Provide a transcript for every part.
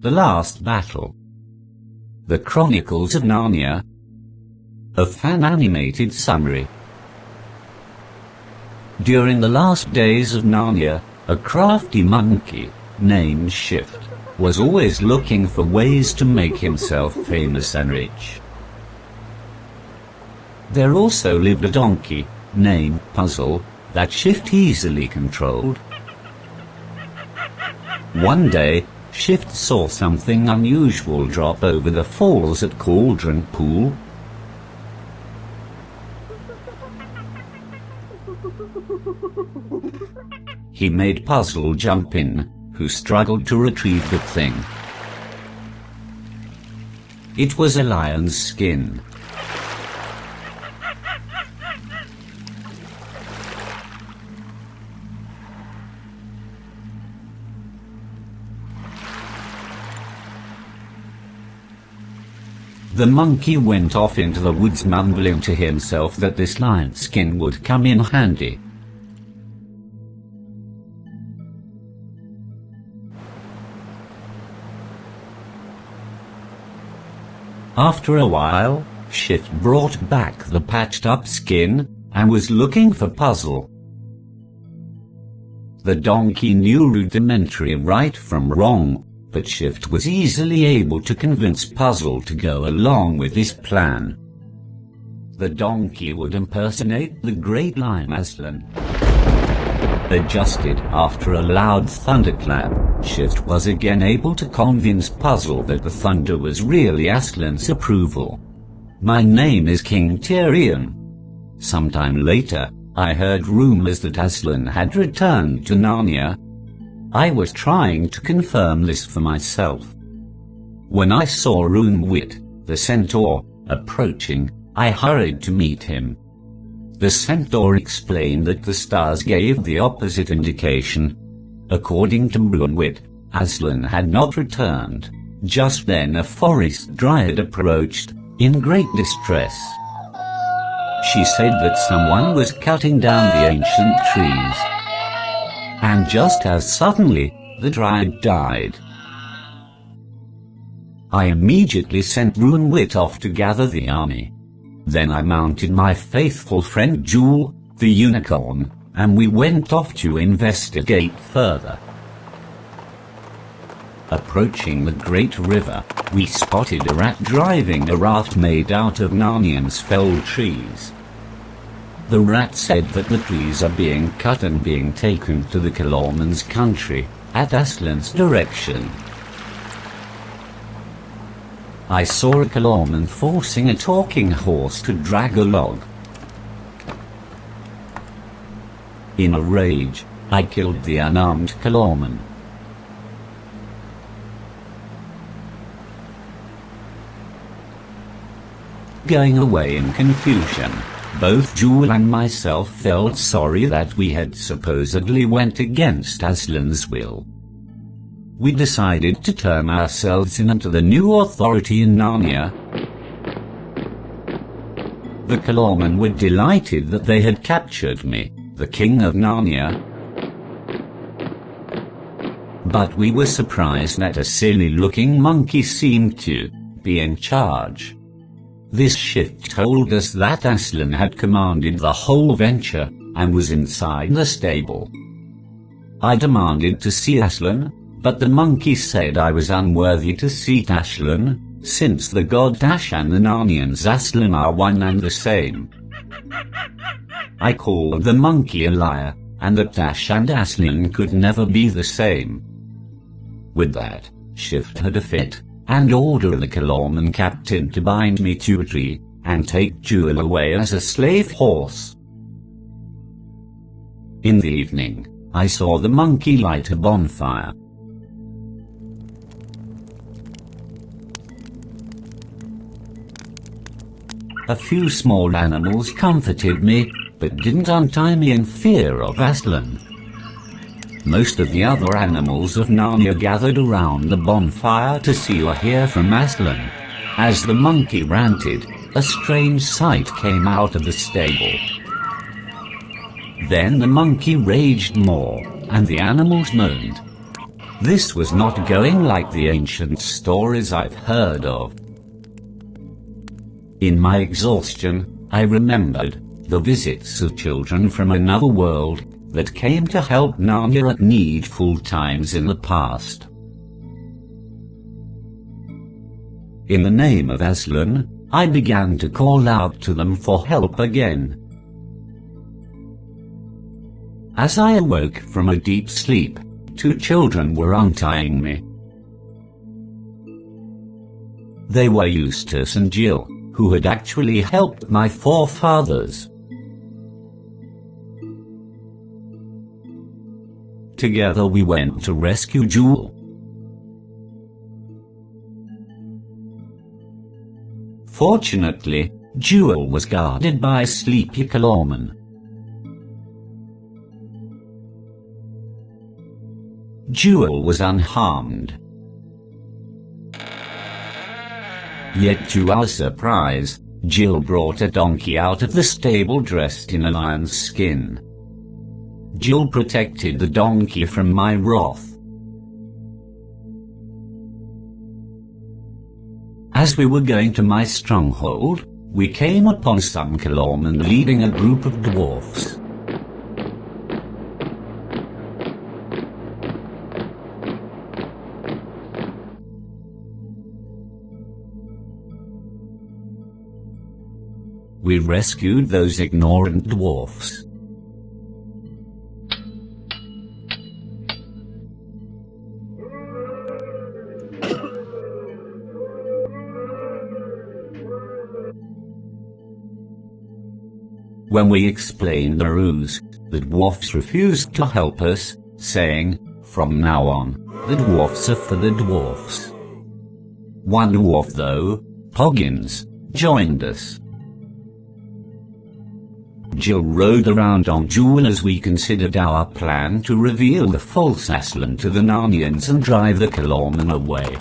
The Last Battle. The Chronicles of Narnia. A fan-animated summary. During the last days of Narnia, a crafty monkey, named Shift, was always looking for ways to make himself famous and rich. There also lived a donkey, named Puzzle, that Shift easily controlled. One day, Shift saw something unusual drop over the falls at Cauldron Pool. He made Puzzle jump in, who struggled to retrieve the thing. It was a lion's skin. The monkey went off into the woods mumbling to himself that this lion skin would come in handy. After a while, Shift brought back the patched up skin, and was looking for Puzzle. The donkey knew rudimentary right from wrong, but Shift was easily able to convince Puzzle to go along with his plan. The donkey would impersonate the great lion Aslan. Adjusted after a loud thunderclap, Shift was again able to convince Puzzle that the thunder was really Aslan's approval. "My name is King Tyrion." Sometime later, I heard rumors that Aslan had returned to Narnia. I was trying to confirm this for myself. When I saw Runewit, the centaur, approaching, I hurried to meet him. The centaur explained that the stars gave the opposite indication. According to Runewit, Aslan had not returned. Just then a forest dryad approached, in great distress. She said that someone was cutting down the ancient trees. And just as suddenly, the dryad died. I immediately sent Runewit off to gather the army. Then I mounted my faithful friend Jewel, the unicorn, and we went off to investigate further. Approaching the great river, we spotted a rat driving a raft made out of Narnians' felled trees. The rat said that the trees are being cut and being taken to the Calorman's country, at Aslan's direction. I saw a Calorman forcing a talking horse to drag a log. In a rage, I killed the unarmed Calorman. Going away in confusion, both Jewel and myself felt sorry that we had supposedly went against Aslan's will. We decided to turn ourselves into the new authority in Narnia. The Calormen were delighted that they had captured me, the King of Narnia. But we were surprised that a silly-looking monkey seemed to be in charge. This Shift told us that Aslan had commanded the whole venture, and was inside the stable. I demanded to see Aslan, but the monkey said I was unworthy to seat Aslan, since the god Dash and the Narnians Aslan are one and the same. I called the monkey a liar, and that Dash and Aslan could never be the same. With that, Shift had a fit, and ordered the Calorman captain to bind me to a tree, and take Jewel away as a slave horse. In the evening, I saw the monkey light a bonfire. A few small animals comforted me, but didn't untie me in fear of Aslan. Most of the other animals of Narnia gathered around the bonfire to see or hear from Aslan. As the monkey ranted, a strange sight came out of the stable. Then the monkey raged more, and the animals moaned. This was not going like the ancient stories I've heard of. In my exhaustion, I remembered the visits of children from another world that came to help Narnia at needful times in the past. In the name of Aslan, I began to call out to them for help again. As I awoke from a deep sleep, 2 children were untying me. They were Eustace and Jill, who had actually helped my forefathers. Together we went to rescue Jewel. Fortunately, Jewel was guarded by a sleepy Kalorman. Jewel was unharmed. Yet to our surprise, Jill brought a donkey out of the stable dressed in a lion's skin. Jill protected the donkey from my wrath. As we were going to my stronghold, we came upon some Kalorman leading a group of dwarfs. We rescued those ignorant dwarfs. When we explained the ruse, the dwarfs refused to help us, saying, "From now on, the dwarfs are for the dwarfs." One dwarf though, Poggins, joined us. Jill rode around on Jewel as we considered our plan to reveal the false Aslan to the Narnians and drive the Kalorman away.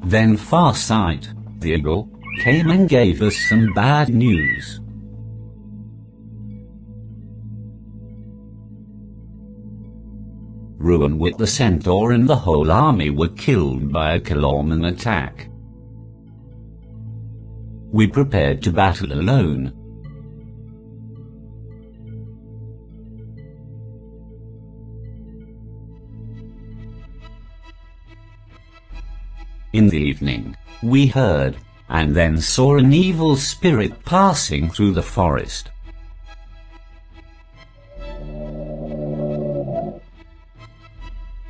Then Farsight, the eagle, came and gave us some bad news. Ruinwit the centaur and the whole army were killed by a Kalorman attack. We prepared to battle alone. In the evening, we heard, and then saw an evil spirit passing through the forest.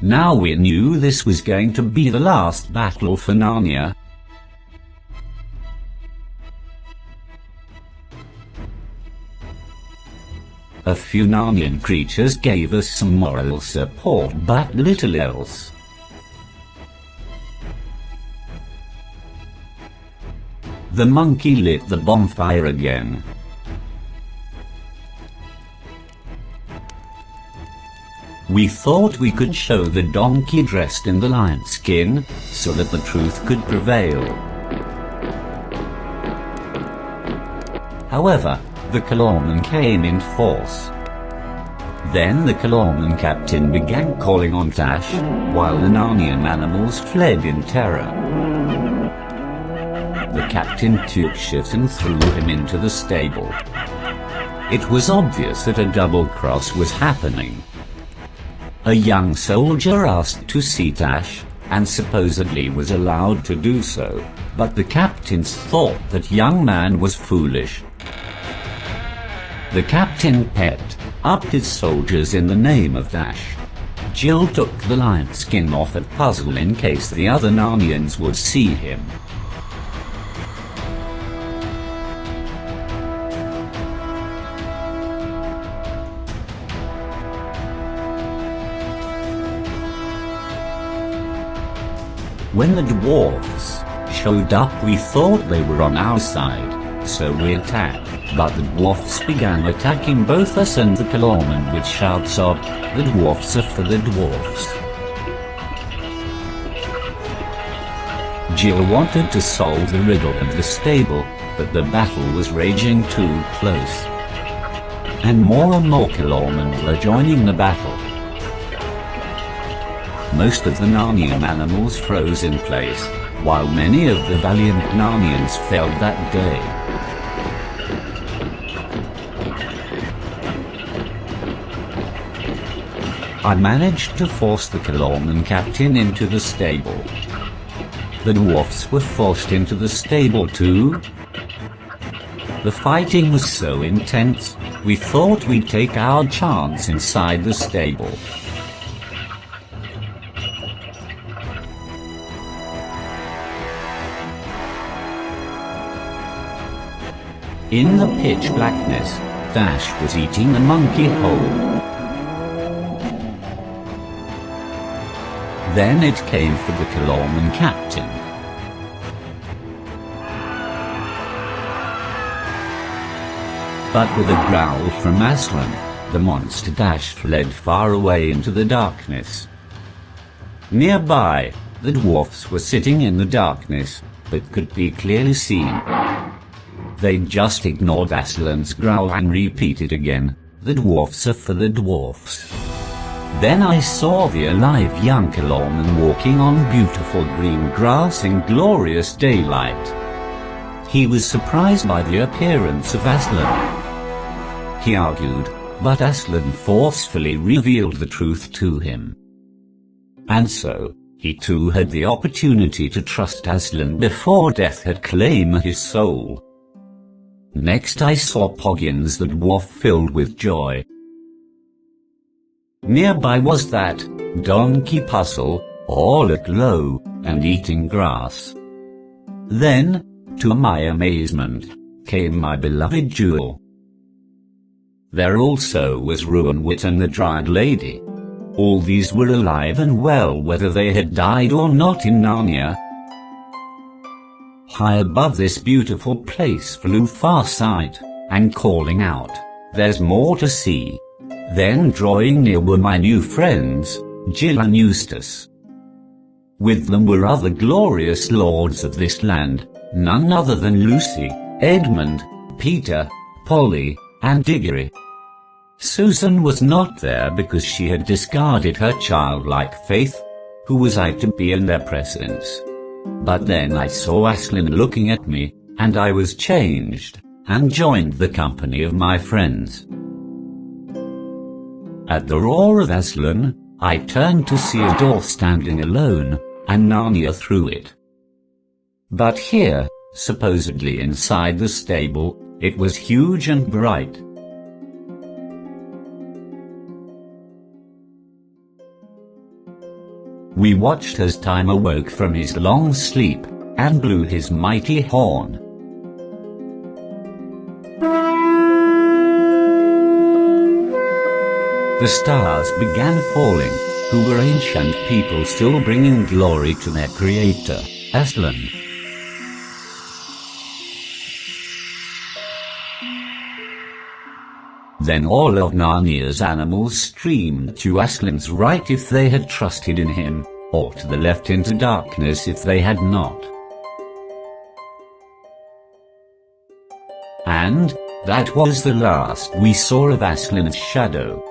Now we knew this was going to be the last battle for Narnia. A few Narnian creatures gave us some moral support, but little else. The monkey lit the bonfire again. We thought we could show the donkey dressed in the lion's skin, so that the truth could prevail. However, the Kalorman came in force. Then the Kalorman captain began calling on Tash, while the Narnian animals fled in terror. The captain took shit and threw him into the stable. It was obvious that a double cross was happening. A young soldier asked to see Tash, and supposedly was allowed to do so, but the captains thought that young man was foolish. The captain pepped up his soldiers in the name of Tash. Jill took the lion skin off at Puzzle in case the other Narnians would see him. When the dwarfs showed up, we thought they were on our side, so we attacked, but the dwarfs began attacking both us and the Kalorman with shouts of, "The dwarfs are for the dwarfs." Jill wanted to solve the riddle of the stable, but the battle was raging too close. And more Kilormen were joining the battle. Most of the Narnian animals froze in place, while many of the valiant Narnians fell that day. I managed to force the Kilormen captain into the stable. The dwarfs were forced into the stable too. The fighting was so intense, we thought we'd take our chance inside the stable. In the pitch blackness, Dash was eating a monkey whole. Then it came for the Kilormen captain. But with a growl from Aslan, the monster Dash fled far away into the darkness. Nearby, the dwarfs were sitting in the darkness, but could be clearly seen. They just ignored Aslan's growl and repeated again, "The dwarfs are for the dwarfs." Then I saw the alive young Kilormen walking on beautiful green grass in glorious daylight. He was surprised by the appearance of Aslan. He argued, but Aslan forcefully revealed the truth to him. And so, he too had the opportunity to trust Aslan before death had claimed his soul. Next I saw Poggins the dwarf filled with joy. Nearby was that donkey Puzzle, all aglow and eating grass. Then, to my amazement, came my beloved Jewel. There also was Ruinwit and the Dryad Lady. All these were alive and well whether they had died or not in Narnia. High above this beautiful place flew Farsight, and calling out, "There's more to see." Then drawing near were my new friends, Jill and Eustace. With them were other glorious lords of this land, none other than Lucy, Edmund, Peter, Polly, and Diggory. Susan was not there because she had discarded her childlike faith. Who was I to be in their presence? But then I saw Aslan looking at me, and I was changed, and joined the company of my friends. At the roar of Aslan, I turned to see a door standing alone, and Narnia through it. But here, supposedly inside the stable, it was huge and bright. We watched as Time awoke from his long sleep, and blew his mighty horn. The stars began falling, who were ancient people still bringing glory to their creator, Aslan. Then all of Narnia's animals streamed to Aslan's right if they had trusted in him, or to the left into darkness if they had not. And that was the last we saw of Aslan's shadow.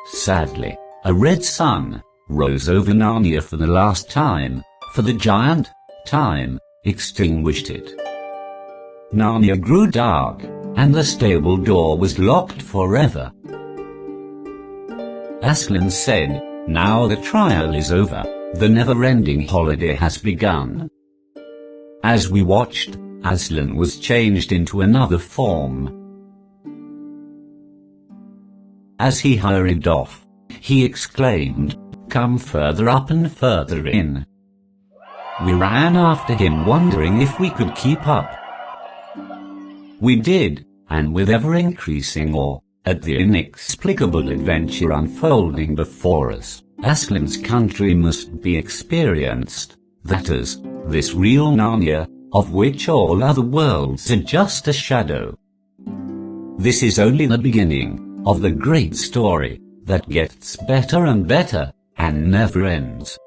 Sadly, a red sun rose over Narnia for the last time, for the giant Time extinguished it. Narnia grew dark, and the stable door was locked forever. Aslan said, "Now the trial is over, the never-ending holiday has begun." As we watched, Aslan was changed into another form. As he hurried off, he exclaimed, "Come further up and further in." We ran after him wondering if we could keep up. We did, and with ever-increasing awe, at the inexplicable adventure unfolding before us, Aslan's country must be experienced, that is, this real Narnia, of which all other worlds are just a shadow. This is only the beginning of the great story that gets better and better, and never ends.